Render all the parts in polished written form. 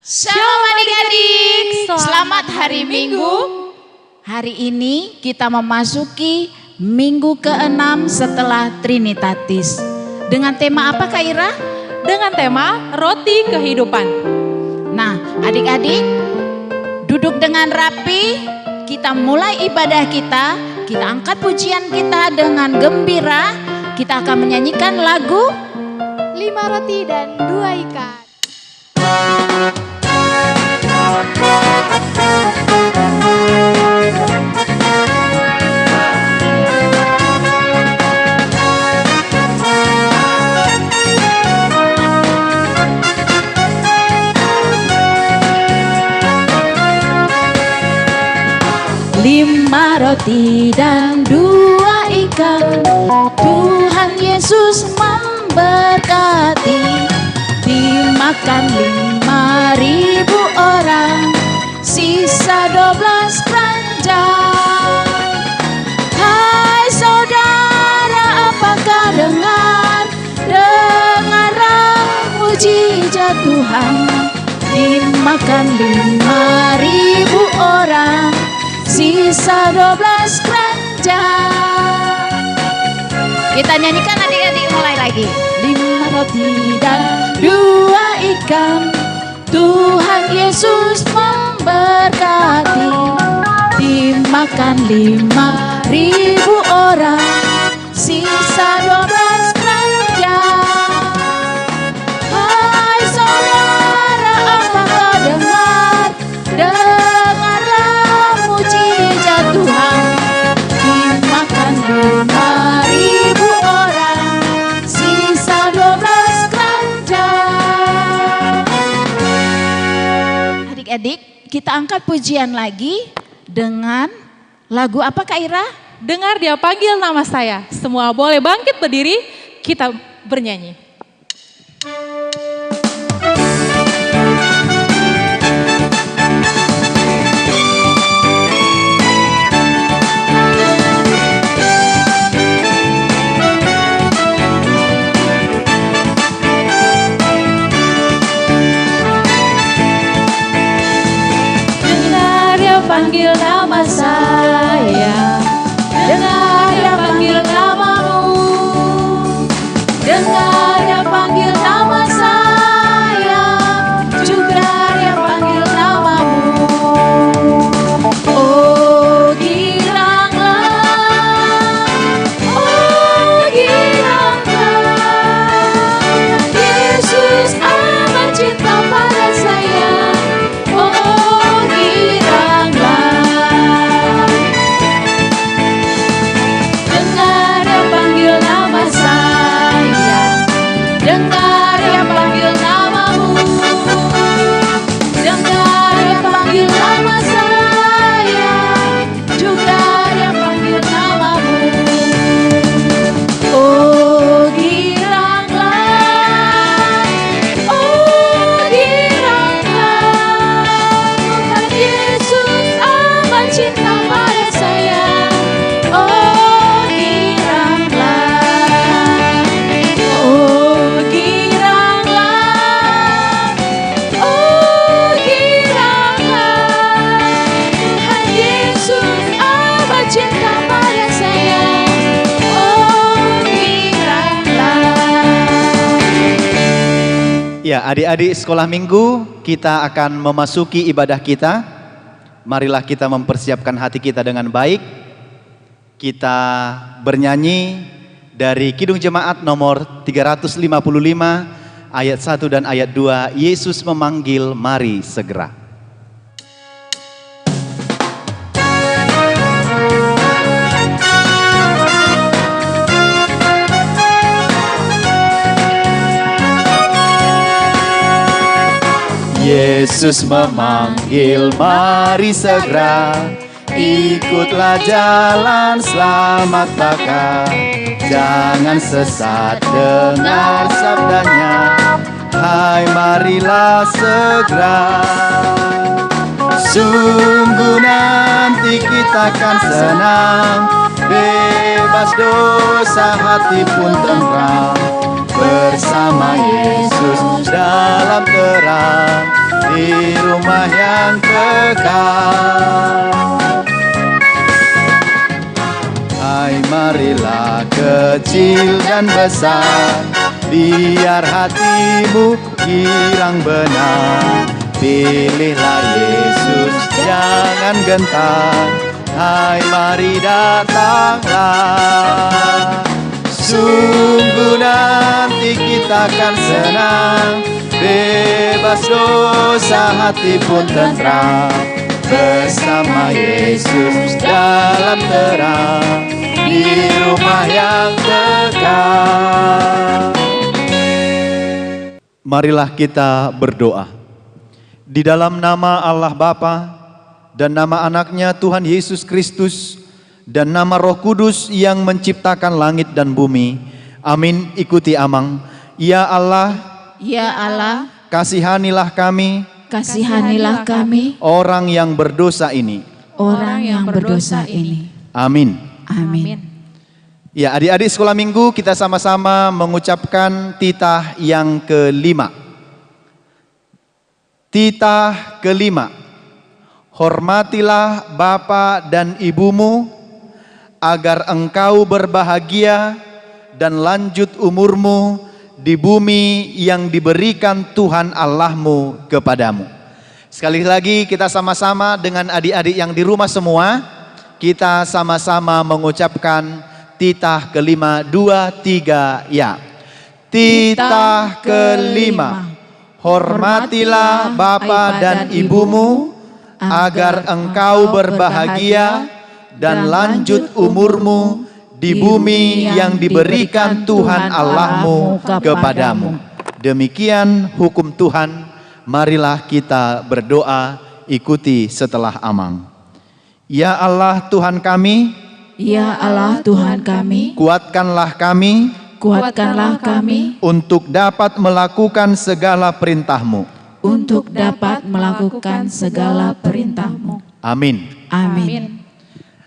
Shalom adik-adik, selamat hari Minggu. Hari ini kita memasuki minggu ke-6 setelah Trinitatis. Dengan tema apa Kak Ira? Dengan tema roti kehidupan. Nah adik-adik duduk dengan rapi, kita mulai ibadah kita. Kita angkat pujian kita dengan gembira. Kita akan menyanyikan lagu 5 roti dan 2 ikan. Lima roti dan 2 ikan, Tuhan Yesus memberkati. Dimakan 5.000 orang, sisa 12 keranjang. Hai saudara, apakah dengarlah mujizat Tuhan. Dimakan 5.000 orang, sisa 12 keranjang. Kita nyanyikan adik-adik, mulai lagi. 5 roti dan 2 ikan, Tuhan Yesus memberkati. Dimakan 5.000 orang, sisa 12 keranjang. Hai saudara, apakah dengarlah mujizat Tuhan. Dimakan 5.000 orang, sisa 12 keranjang. Adik-adik, kita angkat pujian lagi dengan lagu apa Kak Ira? Dengar dia panggil nama saya. Semua boleh bangkit berdiri, kita bernyanyi. Panggil nama saya, dengar dia panggil namamu, dengar dia panggil nama saya, juga dia panggil namamu. Oh giranglah, Yesus amat cinta pada saya. Ya, adik-adik sekolah minggu, kita akan memasuki ibadah kita. Marilah kita mempersiapkan hati kita dengan baik. Kita bernyanyi dari Kidung Jemaat nomor 355 ayat 1 dan ayat 2. Yesus memanggil, mari segera. Yesus memanggil, mari segera, ikutlah jalan selamat baka. Jangan sesat, dengar sabdanya, hai marilah segera. Sungguh nanti kita akan senang, bebas dosa hati pun tentram. Bersama Yesus dalam terang, di rumah yang kekal. Hai marilah kecil dan besar, biar hatimu girang benar. Pilihlah Yesus, jangan gentar. Hai mari datanglah. Sungguh nanti kita akan senang, bebas dosa hati pun tentram. Bersama Yesus dalam terang, di rumah yang kekal. Marilah kita berdoa. Di dalam nama Allah Bapa dan nama anaknya Tuhan Yesus Kristus dan nama Roh Kudus yang menciptakan langit dan bumi. Amin. Ikuti amang. Ya Allah, Ya Allah, kasihanilah kami, kasihanilah kami, orang yang berdosa ini. orang yang berdosa ini. Amin. Amin. Ya, adik-adik sekolah minggu, kita sama-sama mengucapkan titah yang kelima. Titah kelima. Hormatilah bapa dan ibumu, agar engkau berbahagia dan lanjut umurmu di bumi yang diberikan Tuhan Allahmu kepadamu. Sekali lagi kita sama-sama dengan adik-adik yang di rumah semua, kita sama-sama mengucapkan titah kelima, 2, 3, ya. Titah kelima. Hormatilah bapa dan ibumu, agar engkau berbahagia dan lanjut umurmu di bumi yang diberikan Tuhan Allahmu kepadamu. Demikian hukum Tuhan. Marilah kita berdoa, ikuti setelah amang. Ya Allah Tuhan kami, Ya Allah Tuhan kami, kuatkanlah kami kuatkanlah kami untuk dapat melakukan segala perintah-Mu. untuk dapat melakukan segala perintah-Mu. Amin. Amin.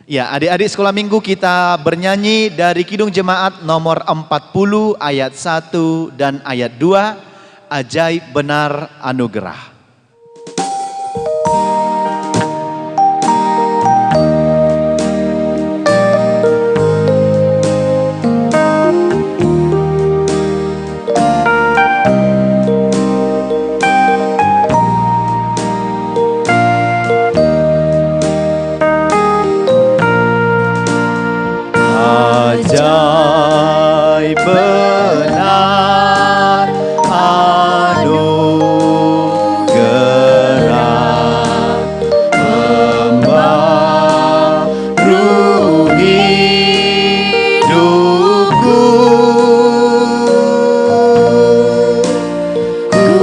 Ya, adik-adik sekolah minggu, kita bernyanyi dari Kidung Jemaat nomor 40 ayat 1 dan ayat 2, Ajaib Benar Anugerah. Ajaib benar anugerah, membaru hidupku. Ku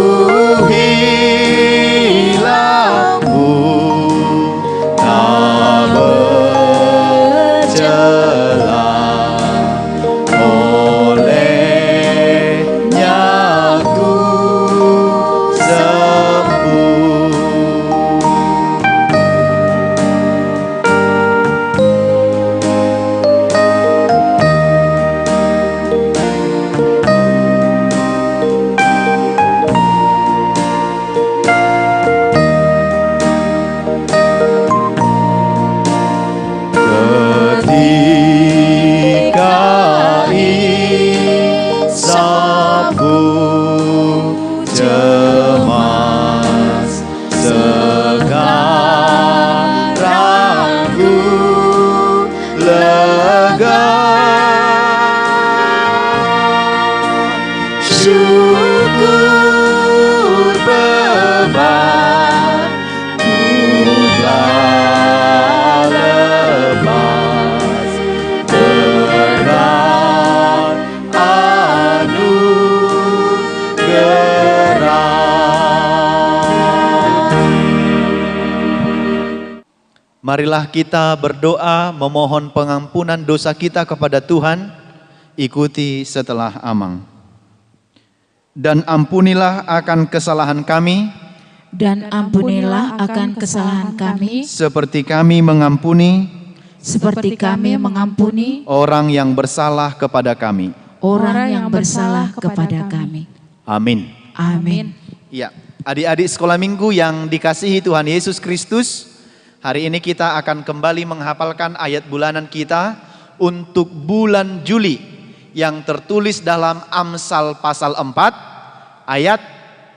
hilangmu tak bercela, olehnya ku sembuh. Ketika hisapku cemas, sekarang ku lega. Syukur beban ku telah lepas, berat anugerah. Marilah kita berdoa memohon pengampunan dosa kita kepada Tuhan. Ikuti setelah amang. Dan ampunilah akan kesalahan kami, Dan ampunilah akan kesalahan kami, seperti kami mengampuni seperti kami mengampuni orang yang bersalah kepada kami. orang yang bersalah kepada kami. Amin. Amin. Ya, Adik-adik sekolah minggu yang dikasihi Tuhan Yesus Kristus, hari ini kita akan kembali menghafalkan ayat bulanan kita untuk bulan Juli yang tertulis dalam Amsal pasal 4 ayat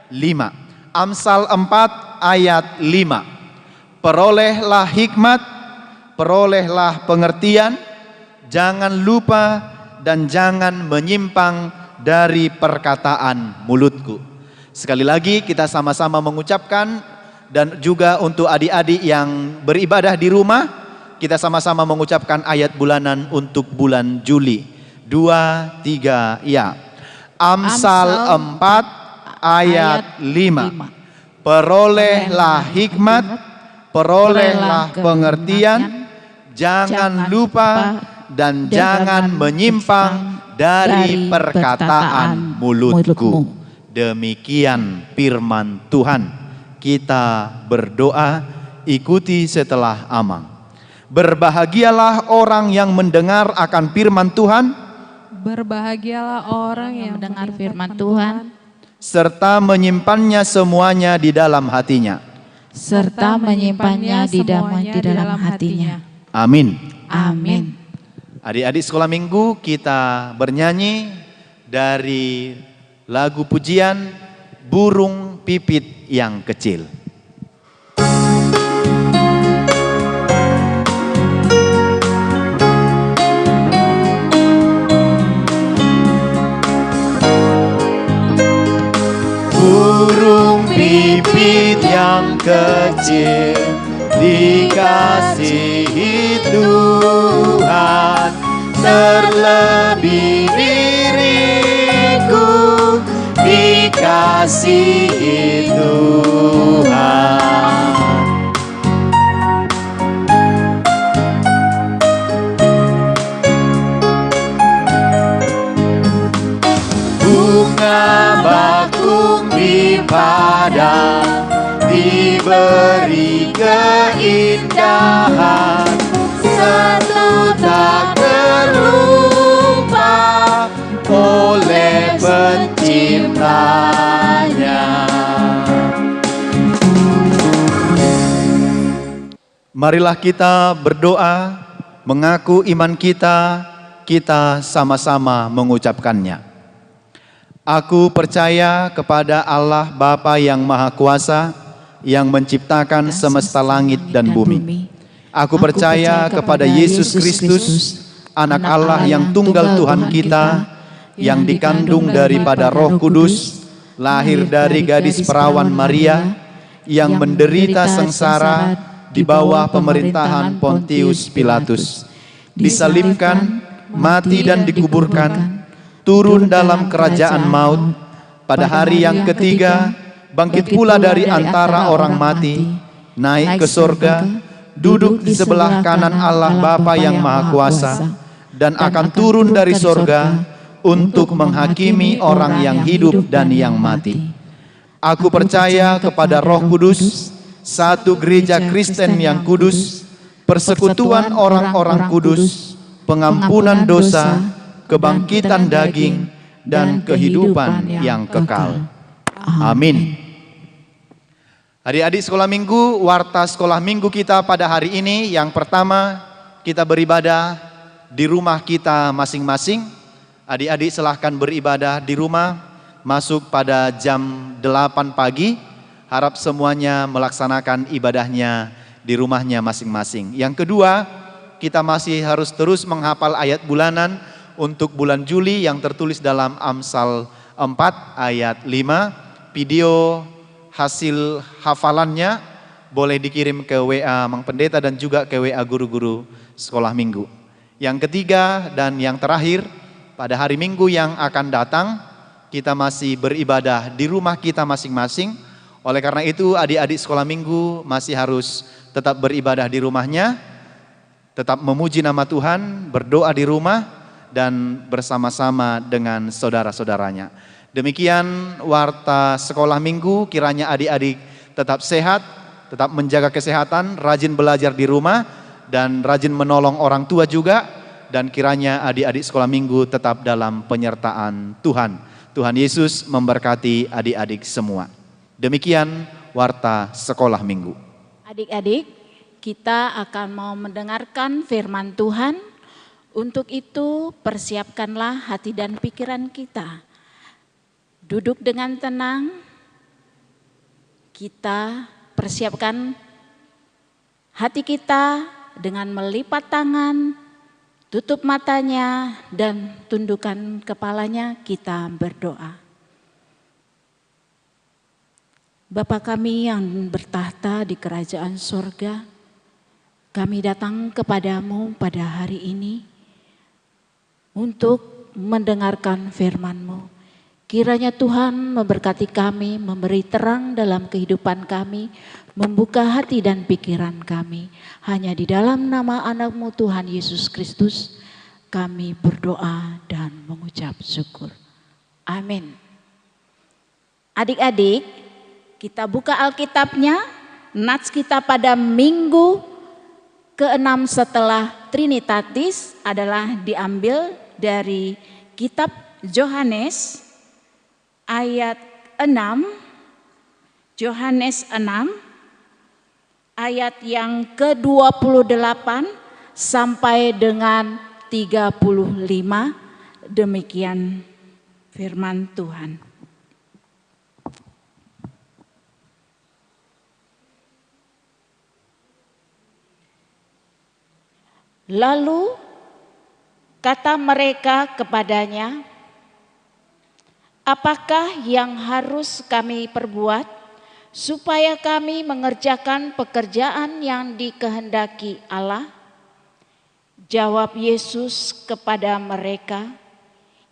5. Amsal 4 ayat 5. Perolehlah hikmat, perolehlah pengertian, jangan lupa dan jangan menyimpang dari perkataan mulutku. Sekali lagi kita sama-sama mengucapkan, dan juga untuk adik-adik yang beribadah di rumah, kita sama-sama mengucapkan ayat bulanan untuk bulan Juli. 2, 3, ya. Amsal 4 ayat 5. Perolehlah hikmat, perolehlah pengertian, jangan lupa dan jangan menyimpang dari perkataan mulutku. Demikian firman Tuhan. Kita berdoa, ikuti setelah Amang. Berbahagialah orang yang mendengar akan firman Tuhan, Berbahagialah orang yang mendengar firman Tuhan, serta menyimpannya semuanya di dalam hatinya. serta menyimpannya di dalam hatinya. Amin. Amin. Adik-adik sekolah minggu, kita bernyanyi dari lagu pujian Burung Pipit yang Kecil. Burung pipit yang kecil dikasihi Tuhan, terlebih diriku dikasihi Tuhan. Bunga bakung di padang diberi keindahan, satu tak terlupa oleh penciptanya. Marilah kita berdoa, mengaku iman kita, kita sama-sama mengucapkannya. Aku percaya kepada Allah Bapa yang Maha Kuasa, yang menciptakan semesta langit dan bumi. Aku percaya kepada Yesus Kristus, Anak Allah yang tunggal Tuhan kita, yang dikandung daripada Roh Kudus, lahir dari gadis perawan Maria, yang menderita sengsara di bawah pemerintahan Pontius Pilatus, disalibkan, mati dan dikuburkan, turun dalam kerajaan maut, pada hari yang ketiga bangkit pula dari antara orang mati, naik ke surga, duduk di sebelah kanan Allah Bapa yang Maha Kuasa, dan akan turun dari surga untuk menghakimi orang yang hidup dan yang mati. Aku percaya kepada Roh Kudus, satu gereja Kristen yang kudus, persekutuan orang-orang kudus, pengampunan dosa, kebangkitan daging, dan kehidupan yang kekal. Amin. Adik-adik sekolah minggu, warta sekolah minggu kita pada hari ini, yang pertama kita beribadah di rumah kita masing-masing. Adik-adik silahkan beribadah di rumah, masuk pada jam 8 pagi. Harap semuanya melaksanakan ibadahnya di rumahnya masing-masing. Yang kedua, kita masih harus terus menghafal ayat bulanan untuk bulan Juli yang tertulis dalam Amsal 4 ayat 5. Video hasil hafalannya boleh dikirim ke WA Mang Pendeta dan juga ke WA guru-guru sekolah minggu. Yang ketiga dan yang terakhir, pada hari Minggu yang akan datang kita masih beribadah di rumah kita masing-masing. Oleh karena itu adik-adik sekolah minggu masih harus tetap beribadah di rumahnya, tetap memuji nama Tuhan, berdoa di rumah, dan bersama-sama dengan saudara-saudaranya. Demikian warta sekolah minggu, kiranya adik-adik tetap sehat, tetap menjaga kesehatan, rajin belajar di rumah, dan rajin menolong orang tua juga, dan kiranya adik-adik sekolah minggu tetap dalam penyertaan Tuhan. Tuhan Yesus memberkati adik-adik semua. Demikian warta sekolah minggu. Adik-adik, kita akan mau mendengarkan firman Tuhan. Untuk itu persiapkanlah hati dan pikiran kita. Duduk dengan tenang. Kita persiapkan hati kita dengan melipat tangan, tutup matanya, dan tundukkan kepalanya. Kita berdoa. Bapa kami yang bertahta di kerajaan sorga, kami datang kepadamu pada hari ini untuk mendengarkan firman-Mu. Kiranya Tuhan memberkati kami, memberi terang dalam kehidupan kami, membuka hati dan pikiran kami. Hanya di dalam nama anak-Mu Tuhan Yesus Kristus kami berdoa dan mengucap syukur. Amin. Adik-adik, kita buka Alkitabnya. Nats kita pada minggu ke-6 setelah Trinitatis adalah diambil dari kitab Yohanes ayat 6, Yohanes 6 ayat yang ke-28 sampai dengan 35. Demikian firman Tuhan. Lalu kata mereka kepadanya, "Apakah yang harus kami perbuat supaya kami mengerjakan pekerjaan yang dikehendaki Allah?" Jawab Yesus kepada mereka,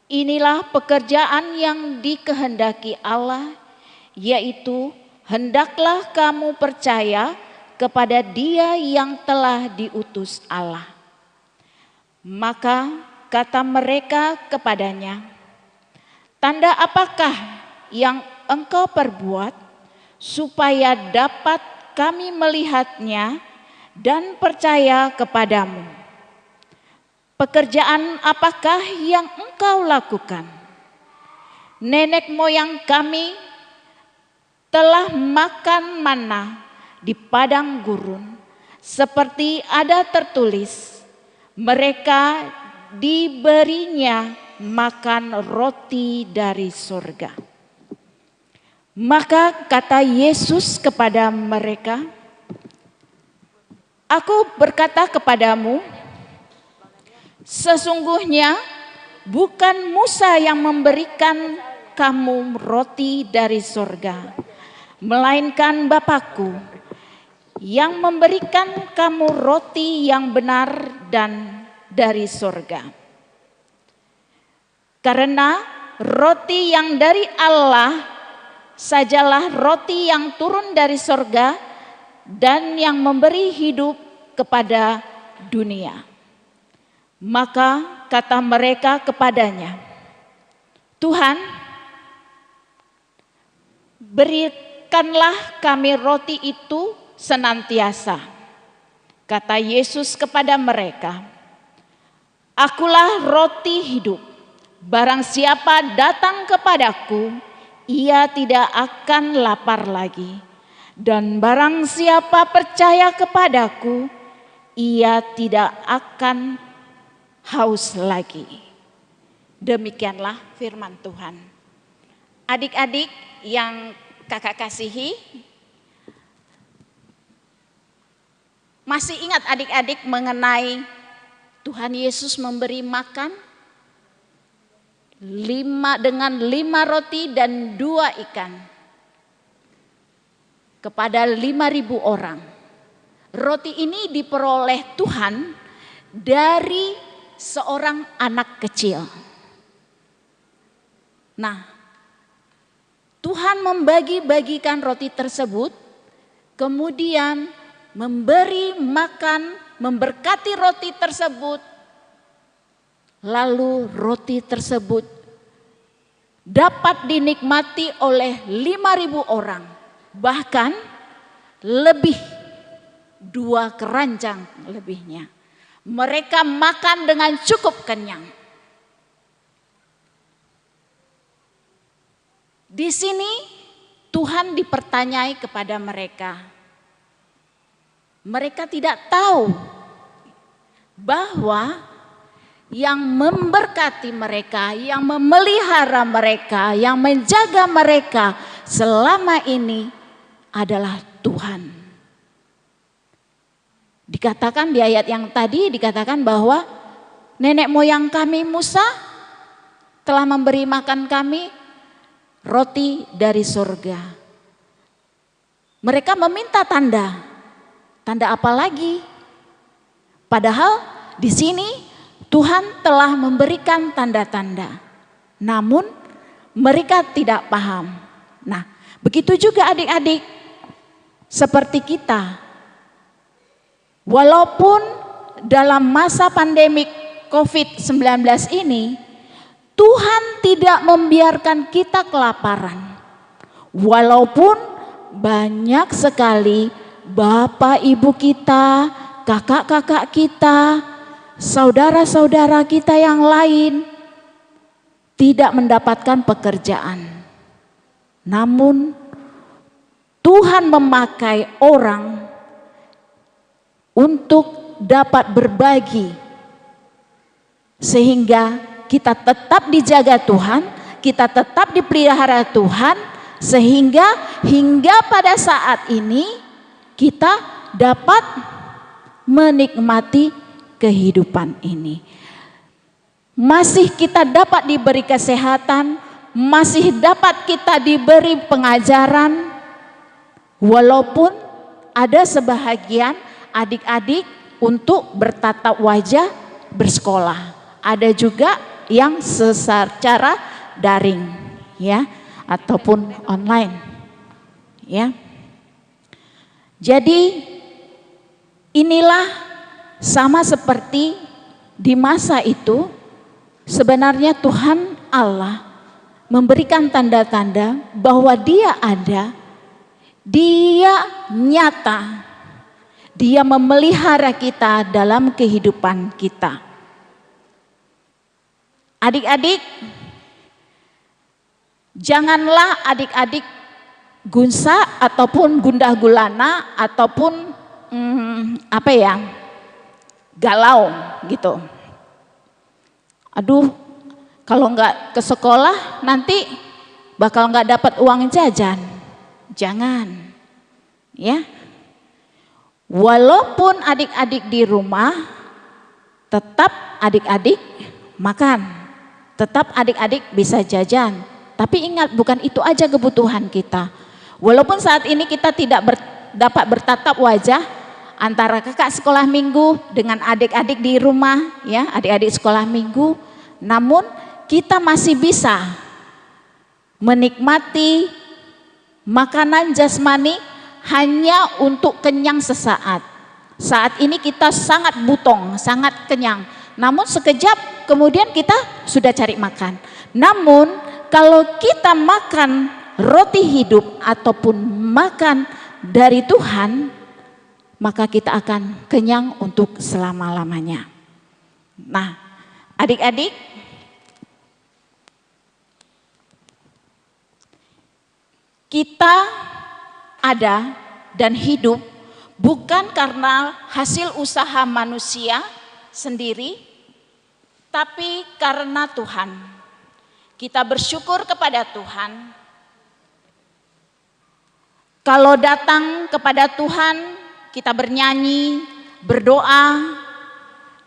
"Inilah pekerjaan yang dikehendaki Allah, yaitu hendaklah kamu percaya kepada Dia yang telah diutus Allah." Maka kata mereka kepadanya, "Tanda apakah yang engkau perbuat supaya dapat kami melihatnya dan percaya kepadamu? Pekerjaan apakah yang engkau lakukan? Nenek moyang kami telah makan mana di padang gurun, seperti ada tertulis, mereka diberinya makan roti dari surga." Maka kata Yesus kepada mereka, "Aku berkata kepadamu, sesungguhnya bukan Musa yang memberikan kamu roti dari surga, melainkan Bapa-Ku yang memberikan kamu roti yang benar dan dari surga. Karena roti yang dari Allah sajalah roti yang turun dari surga dan yang memberi hidup kepada dunia." Maka kata mereka kepadanya, "Tuhan, berikanlah kami roti itu senantiasa." Kata Yesus kepada mereka, "Akulah roti hidup. Barang siapa datang kepadaku, ia tidak akan lapar lagi. Dan barang siapa percaya kepadaku, ia tidak akan haus lagi." Demikianlah firman Tuhan. Adik-adik yang kakak kasihi, masih ingat adik-adik mengenai Tuhan Yesus memberi makan dengan 5 roti dan 2 ikan kepada 5.000 orang. Roti ini diperoleh Tuhan dari seorang anak kecil. Nah, Tuhan membagi-bagikan roti tersebut, kemudian memberi makan, memberkati roti tersebut, lalu roti tersebut dapat dinikmati oleh 5.000 orang, bahkan lebih, 2 keranjang lebihnya. Mereka makan dengan cukup kenyang. Di sini Tuhan dipertanyai kepada mereka. Mereka tidak tahu bahwa yang memberkati mereka, yang memelihara mereka, yang menjaga mereka selama ini adalah Tuhan. Dikatakan di ayat yang tadi, dikatakan bahwa nenek moyang kami Musa telah memberi makan kami roti dari surga. Mereka meminta tanda. Tanda apa lagi? Padahal di sini Tuhan telah memberikan tanda-tanda. Namun mereka tidak paham. Nah, begitu juga adik-adik seperti kita. Walaupun dalam masa pandemik COVID-19 ini, Tuhan tidak membiarkan kita kelaparan. Walaupun banyak sekali bapak ibu kita, kakak-kakak kita, saudara-saudara kita yang lain tidak mendapatkan pekerjaan. Namun Tuhan memakai orang untuk dapat berbagi sehingga kita tetap dijaga Tuhan, kita tetap dipelihara Tuhan, sehingga hingga pada saat ini kita dapat menikmati kehidupan ini. Masih kita dapat diberi kesehatan, masih dapat kita diberi pengajaran, walaupun ada sebahagian adik-adik untuk bertatap wajah bersekolah. Ada juga yang secara daring, ya, ataupun online, ya. Jadi inilah sama seperti di masa itu, sebenarnya Tuhan Allah memberikan tanda-tanda bahwa Dia ada, Dia nyata, Dia memelihara kita dalam kehidupan kita. Adik-adik, janganlah adik-adik gunsa ataupun gundah gulana ataupun galau gitu. Aduh, kalau nggak ke sekolah nanti bakal nggak dapat uang jajan. Jangan, ya. Walaupun adik-adik di rumah, tetap adik-adik makan, tetap adik-adik bisa jajan. Tapi ingat, bukan itu aja kebutuhan kita. Walaupun saat ini kita tidak dapat bertatap wajah antara kakak sekolah minggu dengan adik-adik di rumah, ya, adik-adik sekolah minggu, namun kita masih bisa menikmati makanan jasmani hanya untuk kenyang sesaat. Saat ini kita sangat butong, sangat kenyang, namun sekejap kemudian kita sudah cari makan. Namun kalau kita makan roti hidup ataupun makan dari Tuhan, maka kita akan kenyang untuk selama-lamanya. Nah, adik-adik, kita ada dan hidup bukan karena hasil usaha manusia sendiri, tapi karena Tuhan. Kita bersyukur kepada Tuhan. Kalau datang kepada Tuhan, kita bernyanyi, berdoa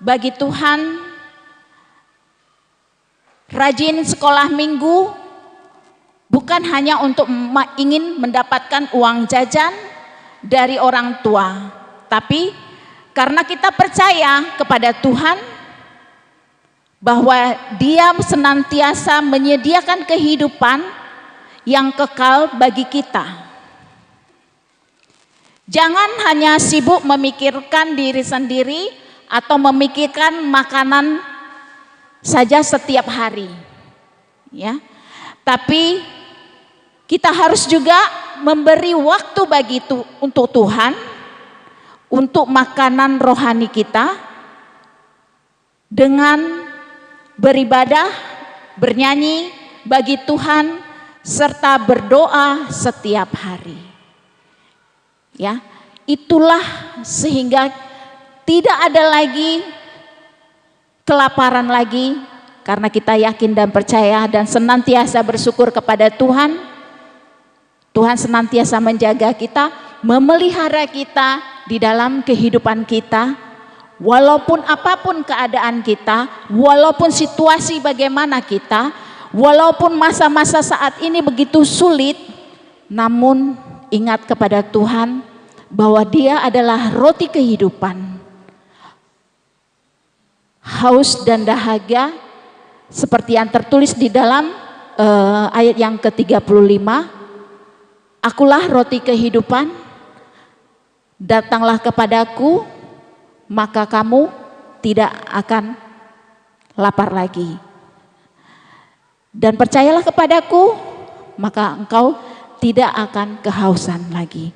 bagi Tuhan, rajin sekolah minggu, bukan hanya untuk ingin mendapatkan uang jajan dari orang tua, tapi karena kita percaya kepada Tuhan bahwa Dia senantiasa menyediakan kehidupan yang kekal bagi kita. Jangan hanya sibuk memikirkan diri sendiri atau memikirkan makanan saja setiap hari, ya. Tapi kita harus juga memberi waktu untuk Tuhan, untuk makanan rohani kita, dengan beribadah, bernyanyi bagi Tuhan, serta berdoa setiap hari. Ya, itulah sehingga tidak ada lagi kelaparan lagi, karena kita yakin dan percaya dan senantiasa bersyukur kepada Tuhan. Tuhan senantiasa menjaga kita, memelihara kita di dalam kehidupan kita. Walaupun apapun keadaan kita, walaupun situasi bagaimana kita, walaupun masa-masa saat ini begitu sulit, namun ingat kepada Tuhan bahwa Dia adalah roti kehidupan. Haus dan dahaga seperti yang tertulis di dalam ayat yang ke-35, akulah roti kehidupan, datanglah kepadaku, maka kamu tidak akan lapar lagi. Dan percayalah kepadaku, maka engkau tidak akan kehausan lagi.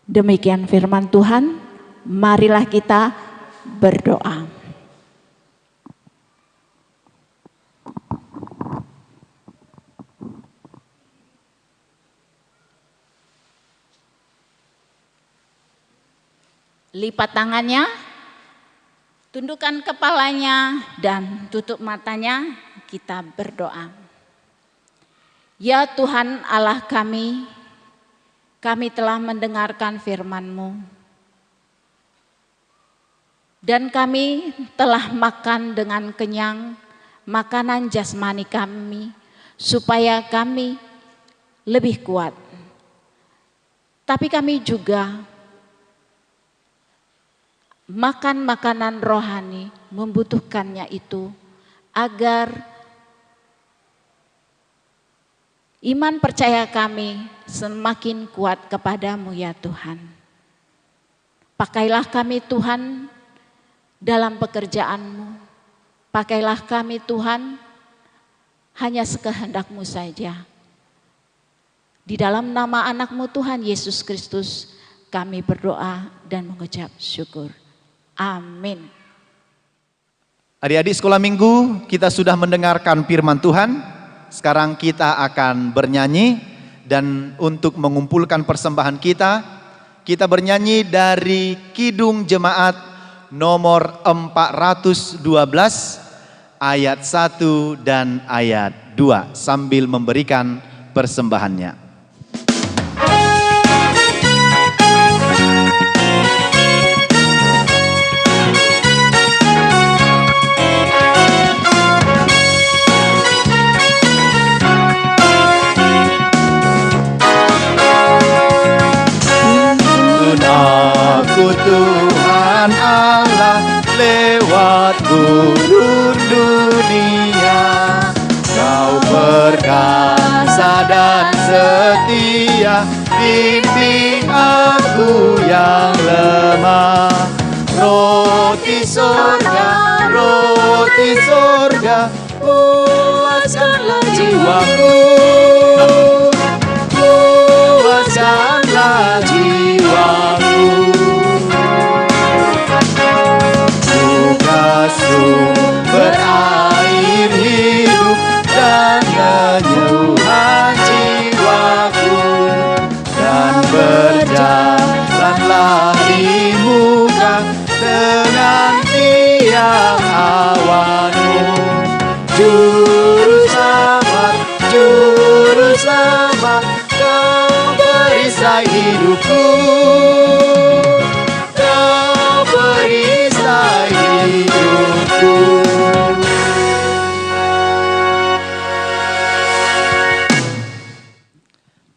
Demikian firman Tuhan, marilah kita berdoa. Lipat tangannya, tundukkan kepalanya dan tutup matanya, kita berdoa. Ya Tuhan Allah kami telah mendengarkan firman-Mu. Dan kami telah makan dengan kenyang makanan jasmani kami, supaya kami lebih kuat. Tapi kami juga makan makanan rohani, membutuhkannya itu agar iman percaya kami semakin kuat kepadamu ya Tuhan. Pakailah kami Tuhan dalam pekerjaan-Mu. Pakailah kami Tuhan hanya sekehendak-Mu saja. Di dalam nama anak-Mu Tuhan Yesus Kristus kami berdoa dan mengucap syukur. Amin. Adik-adik sekolah minggu, kita sudah mendengarkan firman Tuhan. Sekarang kita akan bernyanyi, dan untuk mengumpulkan persembahan kita bernyanyi dari Kidung Jemaat nomor 412 ayat 1 dan ayat 2 sambil memberikan persembahannya. Tuhan Allah lewat gurun dunia, Kau perkasa dan setia, bimbing aku yang lemah. Roti sorga, puaskanlah jiwaku, puaskanlah jiwaku. Sumber air hidup dan penyembuhan jiwaku, dan berjalanlah di muka dengan tiang awan-Mu. Juru selamat, Kau perisai hidupku, Kau perisai hidupku.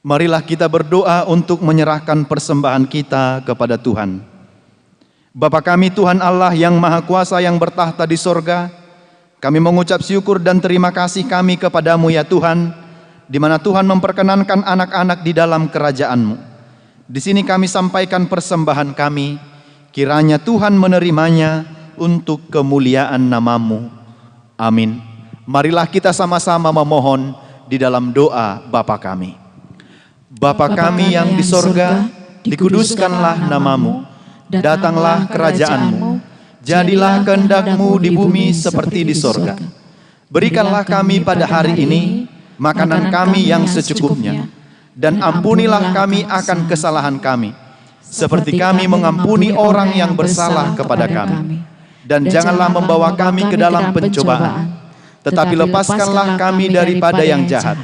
Marilah kita berdoa untuk menyerahkan persembahan kita kepada Tuhan. Bapa kami Tuhan Allah yang Maha Kuasa yang bertahta di sorga, kami mengucap syukur dan terima kasih kami kepadamu ya Tuhan, di mana Tuhan memperkenankan anak-anak di dalam kerajaan-Mu. Di sini kami sampaikan persembahan kami, kiranya Tuhan menerimanya untuk kemuliaan nama-Mu. Amin. Marilah kita sama-sama memohon di dalam doa Bapa kami. Bapa kami yang di sorga, dikuduskanlah nama-Mu, datanglah kerajaan-Mu, jadilah kehendak-Mu di bumi seperti di sorga. Berikanlah kami pada hari ini makanan kami yang secukupnya. Dan ampunilah kami akan kesalahan kami, seperti kami mengampuni orang yang bersalah kepada kami. Dan janganlah membawa kami ke dalam pencobaan, tetapi lepaskanlah kami daripada yang jahat.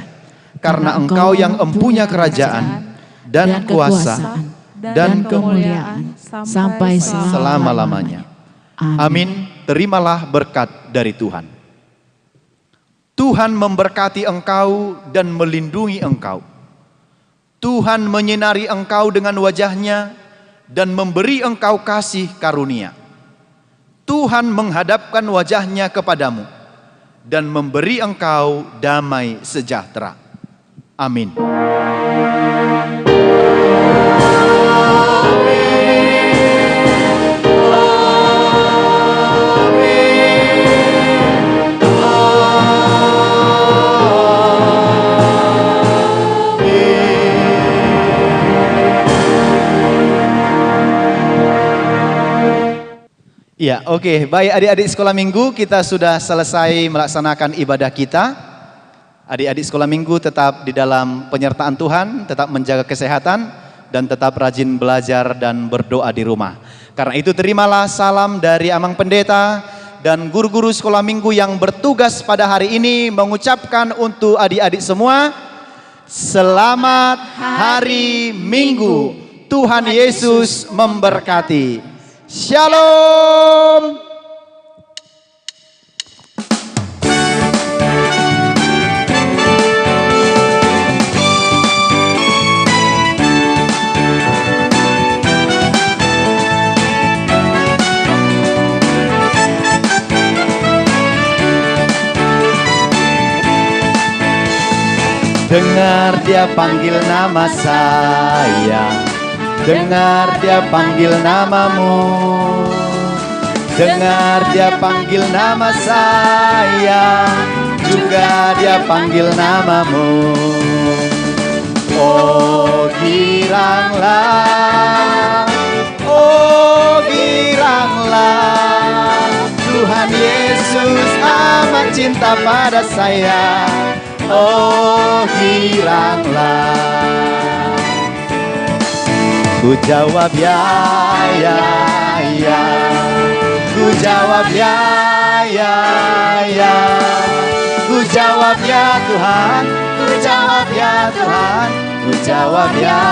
Karena Engkau yang empunya kerajaan dan kuasa dan kemuliaan sampai selama-lamanya. Amin. Terimalah berkat dari Tuhan. Tuhan memberkati engkau dan melindungi engkau. Tuhan menyinari engkau dengan wajah-Nya dan memberi engkau kasih karunia. Tuhan menghadapkan wajah-Nya kepadamu dan memberi engkau damai sejahtera. Amin. Ya, oke. Baik adik-adik sekolah minggu, kita sudah selesai melaksanakan ibadah kita. Adik-adik sekolah minggu tetap di dalam penyertaan Tuhan, tetap menjaga kesehatan, dan tetap rajin belajar dan berdoa di rumah. Karena itu terimalah salam dari Amang Pendeta dan guru-guru sekolah minggu yang bertugas pada hari ini mengucapkan untuk adik-adik semua, selamat hari Minggu. Tuhan Yesus memberkati. Shalom. Dengar dia panggil nama saya, dengar dia panggil namamu, dengar dia panggil nama saya, juga dia panggil namamu. Oh giranglah, oh giranglah, Tuhan Yesus amat cinta pada saya. Oh giranglah. Ku jawab ya, ya, ya. Ku jawab ya, ya, ya. Ku jawab ya Tuhan, ku jawab ya Tuhan, ku jawab ya,